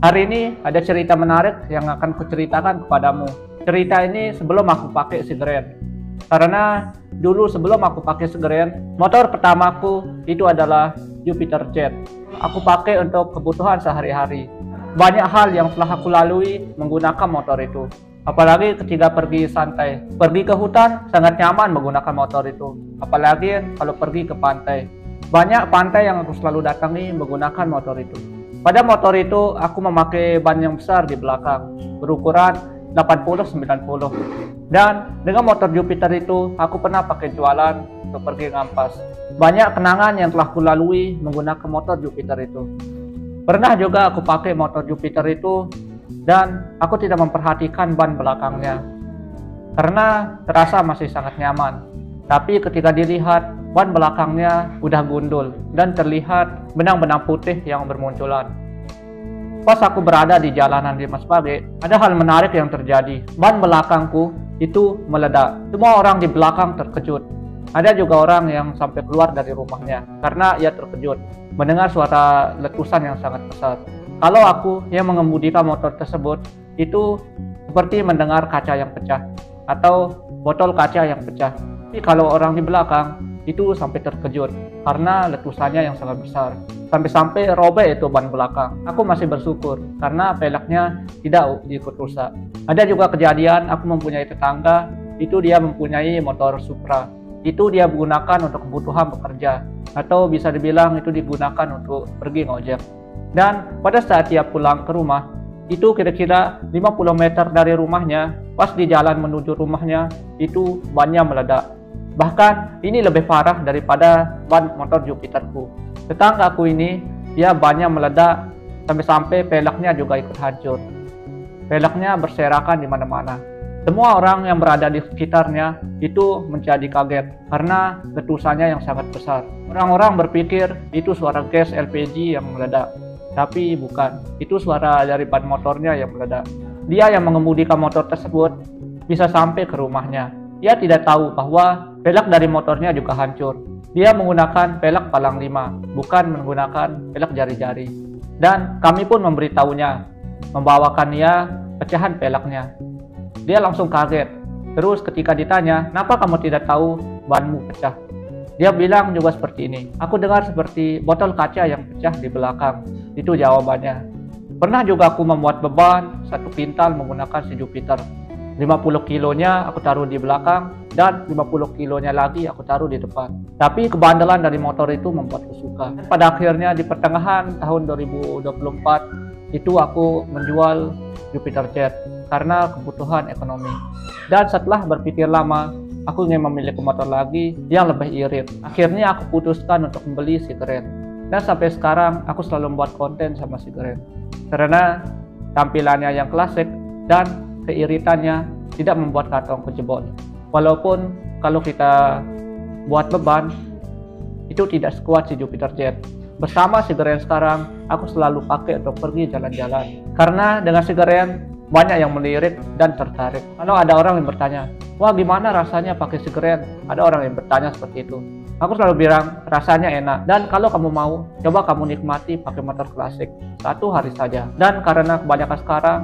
Hari ini ada cerita menarik yang akan kuceritakan kepadamu. Cerita ini sebelum aku pakai Sigren. Karena dulu sebelum aku pakai Sigren, motor pertamaku itu adalah Jupiter Jet. Aku pakai untuk kebutuhan sehari-hari. Banyak hal yang telah aku lalui menggunakan motor itu. Apalagi ketika pergi santai. Pergi ke hutan sangat nyaman menggunakan motor itu. Apalagi kalau pergi ke pantai. Banyak pantai yang aku selalu datangi menggunakan motor itu. Pada motor itu aku memakai ban yang besar di belakang, berukuran 80-90. Dan dengan motor Jupiter itu aku pernah pakai jualan untuk pergi ngampas. Banyak kenangan yang telah kulalui menggunakan motor Jupiter itu. Pernah juga aku pakai motor Jupiter itu dan aku tidak memperhatikan ban belakangnya karena terasa masih sangat nyaman. Tapi ketika dilihat, ban belakangnya udah gundul dan terlihat benang-benang putih yang bermunculan. Pas aku berada di jalanan di Mas Bage, ada hal menarik yang terjadi. Ban belakangku itu meledak. Semua orang di belakang terkejut. Ada juga orang yang sampai keluar dari rumahnya karena ia terkejut mendengar suara letusan yang sangat besar. Kalau aku yang mengemudikan motor tersebut, itu seperti mendengar kaca yang pecah atau botol kaca yang pecah. Tapi kalau orang di belakang itu sampai terkejut karena letusannya yang sangat besar. Sampai-sampai robek itu ban belakang. Aku masih bersyukur karena peleknya tidak ikut rusak. Ada juga kejadian aku mempunyai tetangga, itu dia mempunyai motor Supra. Itu dia gunakan untuk kebutuhan bekerja atau bisa dibilang itu digunakan untuk pergi ngojek. Dan pada saat dia pulang ke rumah, itu kira-kira 50 meter dari rumahnya, pas di jalan menuju rumahnya, itu bannya meledak. Bahkan ini lebih parah daripada ban motor Jupiterku. Tetanggaku ini, dia bannya meledak sampai-sampai peleknya juga ikut hancur. Peleknya berserakan di mana-mana. Semua orang yang berada di sekitarnya itu menjadi kaget karena letusannya yang sangat besar. Orang-orang berpikir itu suara gas LPG yang meledak. Tapi bukan, itu suara dari ban motornya yang meledak. Dia yang mengemudikan motor tersebut bisa sampai ke rumahnya. Dia tidak tahu bahwa pelek dari motornya juga hancur. Dia menggunakan pelek palang 5, bukan menggunakan pelek jari-jari. Dan kami pun memberitahunya, membawakan dia pecahan peleknya. Dia langsung kaget. Terus ketika ditanya, kenapa kamu tidak tahu banmu pecah? Dia bilang juga seperti ini, aku dengar seperti botol kaca yang pecah di belakang. Itu jawabannya. Pernah juga aku membuat beban 1 kintal menggunakan si Jupiter. 50 kilonya aku taruh di belakang dan 50 kilonya lagi aku taruh di depan. Tapi kebandelan dari motor itu membuatku suka. Pada akhirnya di pertengahan tahun 2024 itu aku menjual Jupiter Jet karena kebutuhan ekonomi. Dan setelah berpikir lama, aku ingin memiliki motor lagi yang lebih irit. Akhirnya aku putuskan untuk membeli Sigren. Dan sampai sekarang aku selalu membuat konten sama Sigren. Karena tampilannya yang klasik dan keiritannya tidak membuat kantong kejebol. Walaupun kalau kita buat beban itu tidak sekuat si Jupiter Jet. Bersama Sigren sekarang aku selalu pakai untuk pergi jalan-jalan. Karena dengan Sigren banyak yang melirik dan tertarik. Kalau ada orang yang bertanya, wah gimana rasanya pakai Sigren? Ada orang yang bertanya seperti itu. Aku selalu bilang rasanya enak. Dan kalau kamu mau, coba kamu nikmati pakai motor klasik 1 hari saja. Dan karena kebanyakan sekarang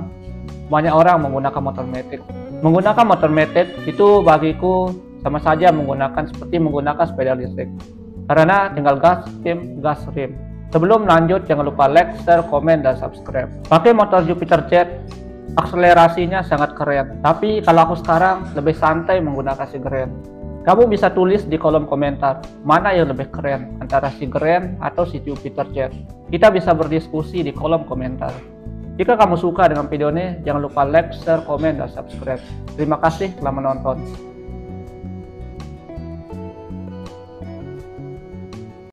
banyak orang menggunakan motor matic. Menggunakan motor matic itu bagiku sama saja menggunakan seperti menggunakan sepeda listrik. Karena tinggal gas, gas, rem. Sebelum lanjut, jangan lupa like, share, komen, dan subscribe. Pakai motor Jupiter Jet, akselerasinya sangat keren. Tapi kalau aku sekarang lebih santai menggunakan Sigren. Kamu bisa tulis di kolom komentar mana yang lebih keren antara Sigren atau si Jupiter Jet. Kita bisa berdiskusi di kolom komentar. Jika kamu suka dengan video ini, jangan lupa like, share, komen, dan subscribe. Terima kasih telah menonton.